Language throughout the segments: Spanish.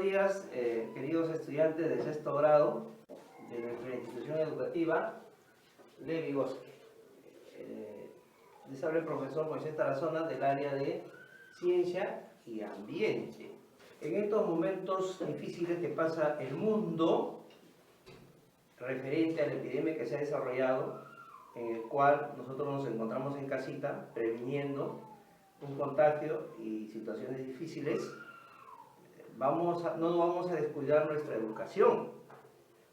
días, queridos estudiantes de sexto grado de nuestra institución educativa, Levi Bosque. Les habla el profesor Moisés Tarazona del área de Ciencia y Ambiente. En estos momentos difíciles que pasa el mundo, referente a la epidemia que se ha desarrollado, en el cual nosotros nos encontramos en casita, previniendo un contagio y situaciones difíciles, no nos vamos a descuidar nuestra educación,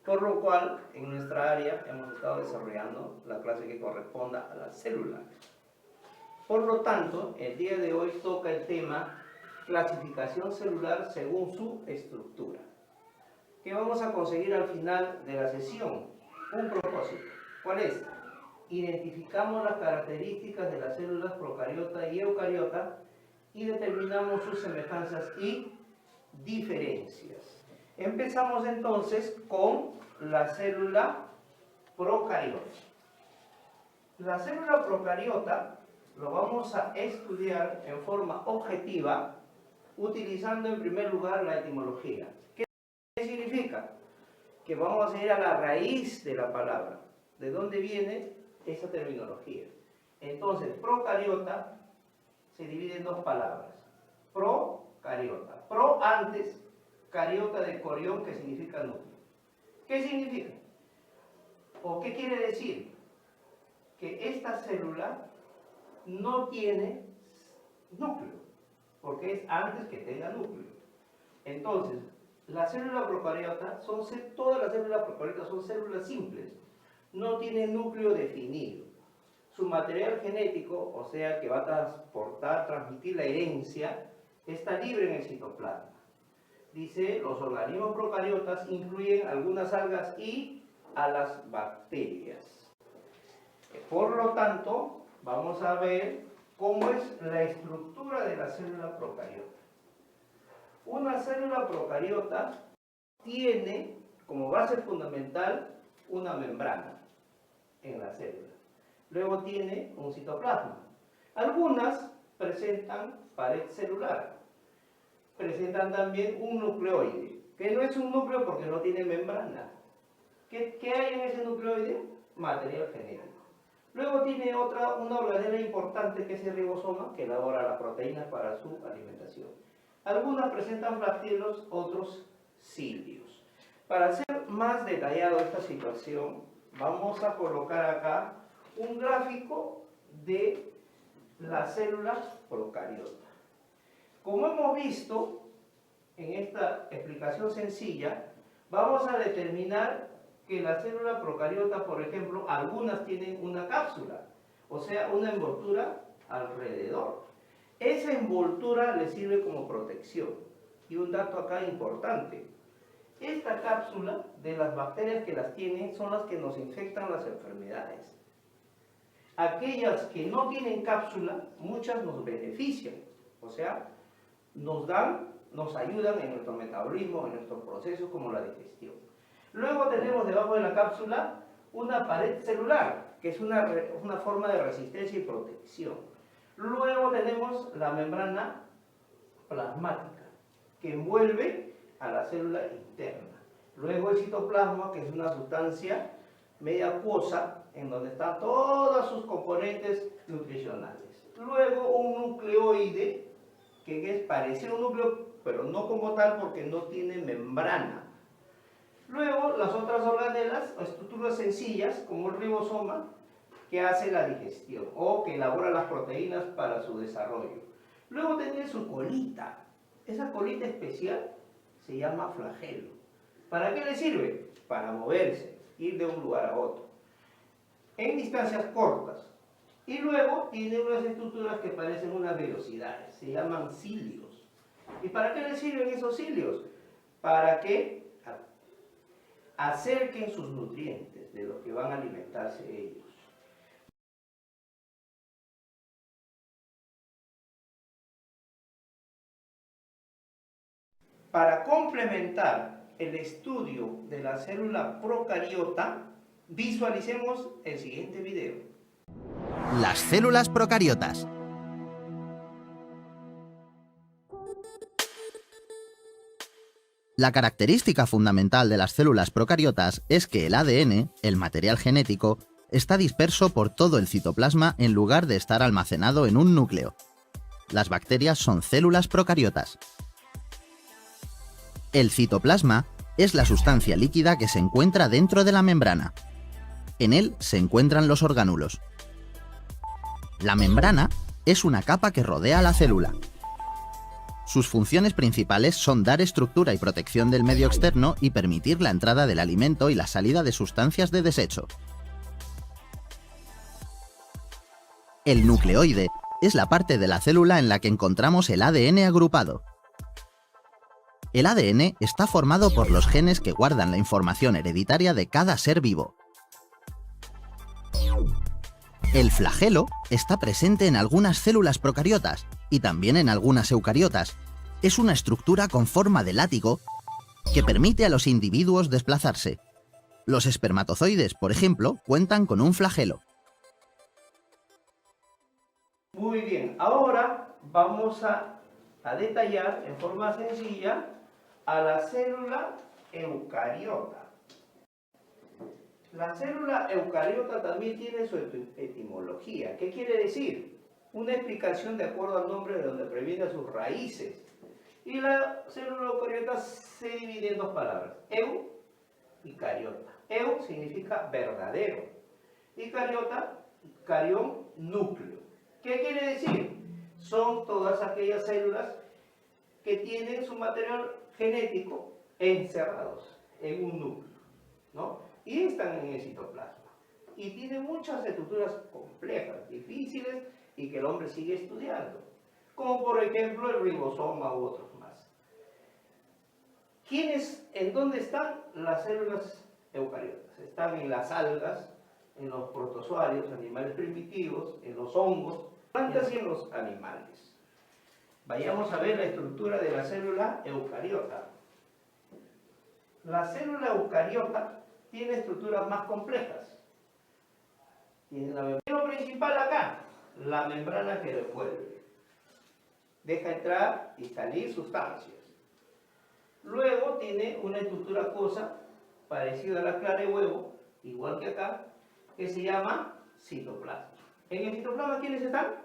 por lo cual en nuestra área hemos estado desarrollando la clase que corresponda a la célula. Por lo tanto, el día de hoy toca el tema clasificación celular según su estructura. ¿Qué vamos a conseguir al final de la sesión? Un propósito. ¿Cuál es? Identificamos las características de las células procariota y eucariota y determinamos sus semejanzas y diferencias. Empezamos entonces con la célula procariota. La célula procariota lo vamos a estudiar en forma objetiva utilizando en primer lugar la etimología. ¿Qué significa? Que vamos a ir a la raíz de la palabra. ¿De dónde viene esa terminología? Entonces, procariota se divide en dos palabras. Procariota. Pro antes, cariota de corión, que significa núcleo. ¿Qué significa? ¿O qué quiere decir? Que esta célula no tiene núcleo, porque es antes que tenga núcleo. Entonces, la célula procariota, todas las células procariotas son células simples, no tienen núcleo definido. Su material genético, o sea que va a transmitir la herencia, está libre en el citoplasma. Dice, los organismos procariotas incluyen algunas algas y a las bacterias. Por lo tanto, vamos a ver cómo es la estructura de la célula procariota. Una célula procariota tiene como base fundamental una membrana en la célula. Luego tiene un citoplasma. Algunas presentan pared celular. Presentan también un nucleoide, que no es un núcleo porque no tiene membrana. ¿Qué hay en ese nucleoide? Material genético. Luego tiene una organela importante que es el ribosoma, que elabora las proteínas para su alimentación. Algunas presentan flagielos, otros cilios. Para hacer más detallado esta situación, vamos a colocar acá un gráfico de la célula procariota. Como hemos visto en esta explicación sencilla, vamos a determinar que la célula procariota, por ejemplo, algunas tienen una cápsula, o sea, una envoltura alrededor. Esa envoltura le sirve como protección. Y un dato acá importante: esta cápsula de las bacterias que las tienen son las que nos infectan las enfermedades. Aquellas que no tienen cápsula, muchas nos benefician, o sea, nos ayudan en nuestro metabolismo, en nuestros procesos como la digestión. Luego tenemos debajo de la cápsula una pared celular, que es una forma de resistencia y protección. Luego tenemos la membrana plasmática, que envuelve a la célula interna. Luego el citoplasma, que es una sustancia media acuosa, en donde están todos sus componentes nutricionales. Luego un nucleoide, que es parecido a un núcleo, pero no como tal porque no tiene membrana. Luego las otras organelas o estructuras sencillas, como el ribosoma, que hace la digestión o que elabora las proteínas para su desarrollo. Luego tiene su colita. Esa colita especial se llama flagelo. ¿Para qué le sirve? Para moverse, ir de un lugar a otro, en distancias cortas. Y luego tiene unas estructuras que parecen unas velocidades, se llaman cilios. ¿Y para qué le sirven esos cilios? Para que acerquen sus nutrientes de los que van a alimentarse ellos. Para complementar el estudio de la célula procariota, visualicemos el siguiente video. Las células procariotas. La característica fundamental de las células procariotas es que el ADN, el material genético, está disperso por todo el citoplasma en lugar de estar almacenado en un núcleo. Las bacterias son células procariotas. El citoplasma es la sustancia líquida que se encuentra dentro de la membrana. En él se encuentran los orgánulos. La membrana es una capa que rodea la célula. Sus funciones principales son dar estructura y protección del medio externo y permitir la entrada del alimento y la salida de sustancias de desecho. El nucleoide es la parte de la célula en la que encontramos el ADN agrupado. El ADN está formado por los genes que guardan la información hereditaria de cada ser vivo. El flagelo está presente en algunas células procariotas y también en algunas eucariotas. Es una estructura con forma de látigo que permite a los individuos desplazarse. Los espermatozoides, por ejemplo, cuentan con un flagelo. Muy bien, ahora vamos a detallar en forma sencilla a la célula eucariota. La célula eucariota también tiene su etimología. ¿Qué quiere decir? Una explicación de acuerdo al nombre de donde proviene sus raíces. Y la célula eucariota se divide en dos palabras, eu y cariota. Eu significa verdadero y cariota, carión, núcleo. ¿Qué quiere decir? Son todas aquellas células que tienen su material genético encerrados en un núcleo, ¿no? Y están en el citoplasma. Y tienen muchas estructuras complejas, difíciles y que el hombre sigue estudiando. Como por ejemplo el ribosoma u otros más. ¿En dónde están las células eucariotas? Están en las algas, en los protozoarios, animales primitivos, en los hongos, plantas y en los animales. Vayamos a ver la estructura de la célula eucariota. La célula eucariota tiene estructuras más complejas. Tiene la membrana. Lo principal acá, la membrana que lo envuelve. Deja entrar y salir sustancias. Luego tiene una estructura acuosa parecida a la clara de huevo, igual que acá, que se llama citoplasma. En el citoplasma, ¿quiénes están?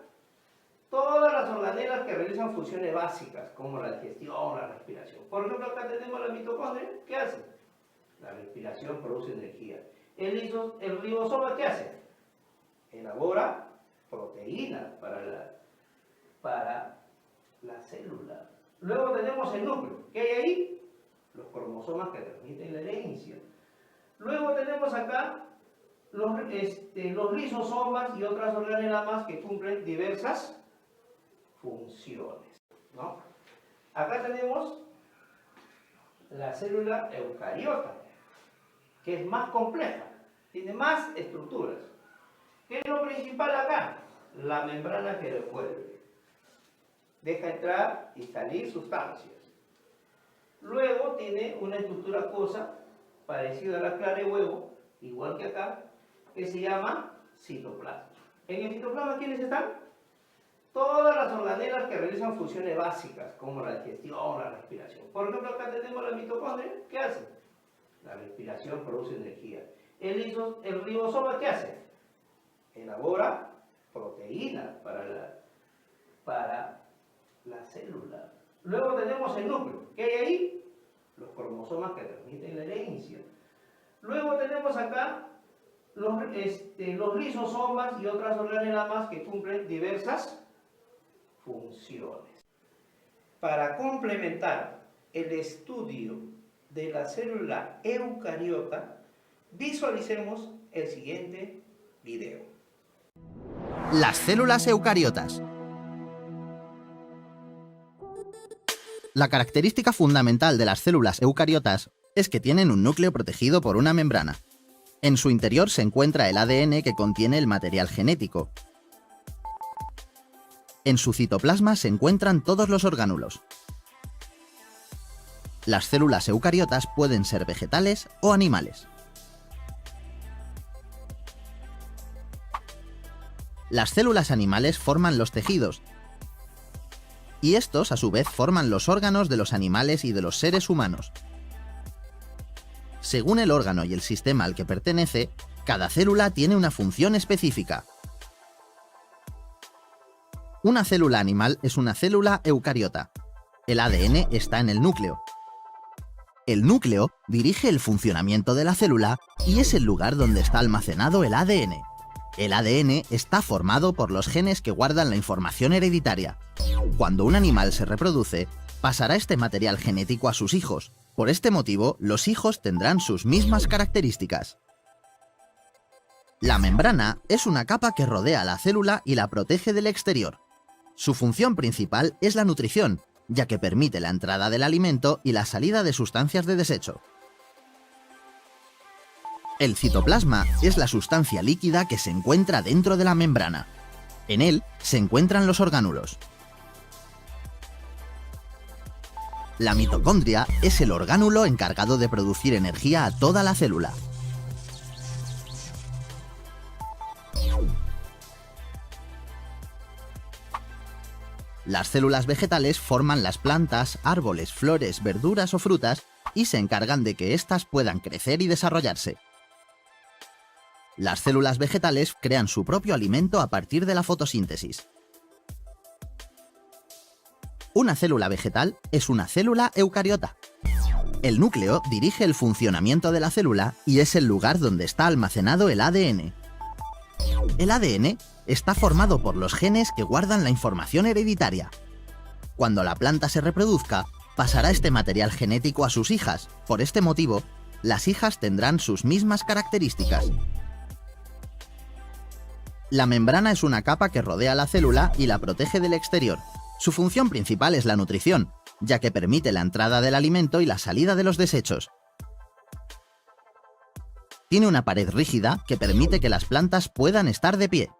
Todas las organelas que realizan funciones básicas, como la digestión, la respiración. Por ejemplo, acá tenemos la mitocondria, ¿qué hace? La respiración produce energía. El ribosoma, ¿qué hace? Elabora proteínas para la célula. Luego tenemos el núcleo. ¿Qué hay ahí? Los cromosomas que transmiten la herencia. Luego tenemos acá los lisosomas y otras organelas más que cumplen diversas funciones, ¿no? Acá tenemos la célula eucariota, que es más compleja, tiene más estructuras. ¿Qué es lo principal acá? La membrana que lo envuelve. Deja entrar y salir sustancias. Luego tiene una estructura acuosa parecida a la clara de huevo, igual que acá, que se llama citoplasma. En el citoplasma, ¿quiénes están? Todas las organelas que realizan funciones básicas, como la digestión, la respiración. Por ejemplo, acá tenemos la mitocondria, ¿qué hace? La respiración produce energía. El ribosoma, ¿qué hace? Elabora proteínas para la célula. Luego tenemos el núcleo. ¿Qué hay ahí? Los cromosomas que transmiten la herencia. Luego tenemos acá los lisosomas y otras organelas más que cumplen diversas funciones. Para complementar el estudio de la célula eucariota, visualicemos el siguiente video. Las células eucariotas. La característica fundamental de las células eucariotas es que tienen un núcleo protegido por una membrana. En su interior se encuentra el ADN que contiene el material genético. En su citoplasma se encuentran todos los orgánulos. Las células eucariotas pueden ser vegetales o animales. Las células animales forman los tejidos y estos a su vez forman los órganos de los animales y de los seres humanos. Según el órgano y el sistema al que pertenece, cada célula tiene una función específica. Una célula animal es una célula eucariota. El ADN está en el núcleo. El núcleo dirige el funcionamiento de la célula y es el lugar donde está almacenado el ADN. El ADN está formado por los genes que guardan la información hereditaria. Cuando un animal se reproduce, pasará este material genético a sus hijos. Por este motivo, los hijos tendrán sus mismas características. La membrana es una capa que rodea a la célula y la protege del exterior. Su función principal es la nutrición, ya que permite la entrada del alimento y la salida de sustancias de desecho. El citoplasma es la sustancia líquida que se encuentra dentro de la membrana. En él se encuentran los orgánulos. La mitocondria es el orgánulo encargado de producir energía a toda la célula. Las células vegetales forman las plantas, árboles, flores, verduras o frutas y se encargan de que éstas puedan crecer y desarrollarse. Las células vegetales crean su propio alimento a partir de la fotosíntesis. Una célula vegetal es una célula eucariota. El núcleo dirige el funcionamiento de la célula y es el lugar donde está almacenado el ADN. El ADN está formado por los genes que guardan la información hereditaria. Cuando la planta se reproduzca, pasará este material genético a sus hijas. Por este motivo, las hijas tendrán sus mismas características. La membrana es una capa que rodea la célula y la protege del exterior. Su función principal es la nutrición, ya que permite la entrada del alimento y la salida de los desechos. Tiene una pared rígida que permite que las plantas puedan estar de pie.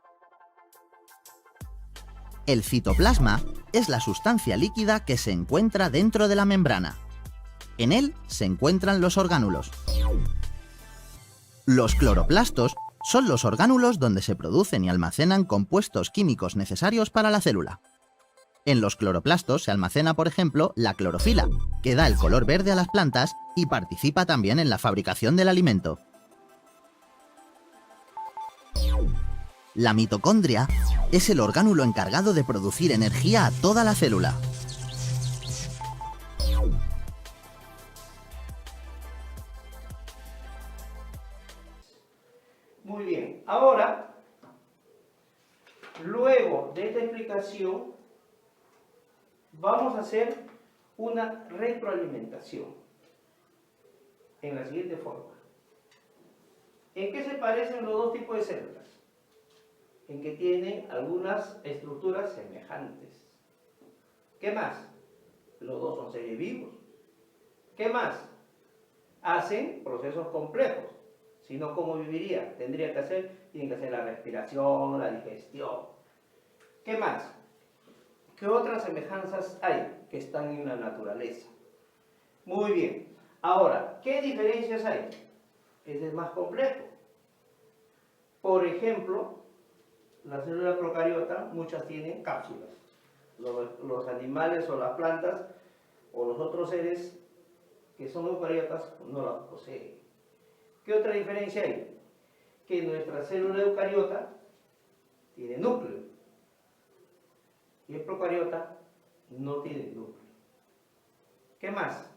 El citoplasma es la sustancia líquida que se encuentra dentro de la membrana. En él se encuentran los orgánulos. Los cloroplastos son los orgánulos donde se producen y almacenan compuestos químicos necesarios para la célula. En los cloroplastos se almacena, por ejemplo, la clorofila, que da el color verde a las plantas y participa también en la fabricación del alimento. La mitocondria es el orgánulo encargado de producir energía a toda la célula. Muy bien, ahora, luego de esta explicación, vamos a hacer una retroalimentación en la siguiente forma. ¿En qué se parecen los dos tipos de células? En que tienen algunas estructuras semejantes. ¿Qué más? Los dos son seres vivos. ¿Qué más? Hacen procesos complejos. Si no, ¿cómo viviría? Tienen que hacer la respiración, la digestión. ¿Qué más? ¿Qué otras semejanzas hay que están en la naturaleza? Muy bien. Ahora, ¿qué diferencias hay? Ese es más complejo. Por ejemplo, la célula procariota, muchas tienen cápsulas. Los animales o las plantas o los otros seres que son eucariotas no las poseen. ¿Qué otra diferencia hay? Que nuestra célula eucariota tiene núcleo y el procariota no tiene núcleo. ¿Qué más?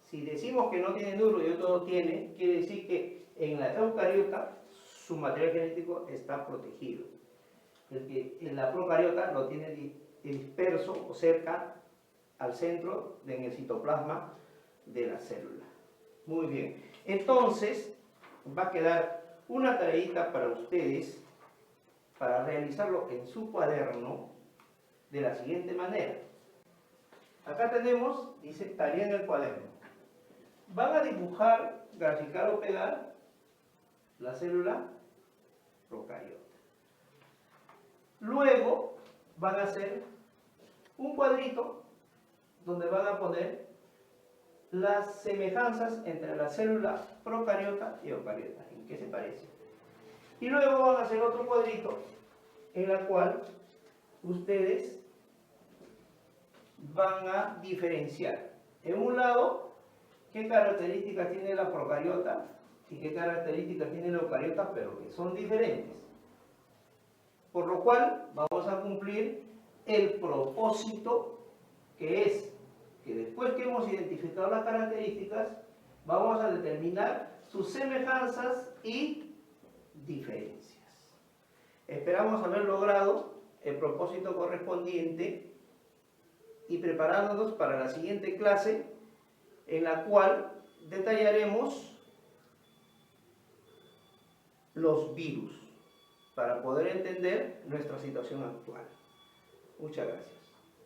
Si decimos que no tiene núcleo y otro tiene, quiere decir que en la eucariota su material genético está protegido. El que en la procariota lo tiene disperso o cerca al centro en el citoplasma de la célula. Muy bien. Entonces, va a quedar una tareita para ustedes para realizarlo en su cuaderno de la siguiente manera. Acá tenemos, dice, tarea en el cuaderno. Van a dibujar, graficar o pegar la célula procariota. Luego van a hacer un cuadrito donde van a poner las semejanzas entre la célula procariota y eucariota, en qué se parece. Y luego van a hacer otro cuadrito en el cual ustedes van a diferenciar. En un lado, qué características tiene la procariota y qué características tiene la eucariota, pero que son diferentes. Por lo cual, vamos a cumplir el propósito, que es que después que hemos identificado las características, vamos a determinar sus semejanzas y diferencias. Esperamos haber logrado el propósito correspondiente y preparándonos para la siguiente clase, en la cual detallaremos los virus para poder entender nuestra situación actual. Muchas gracias.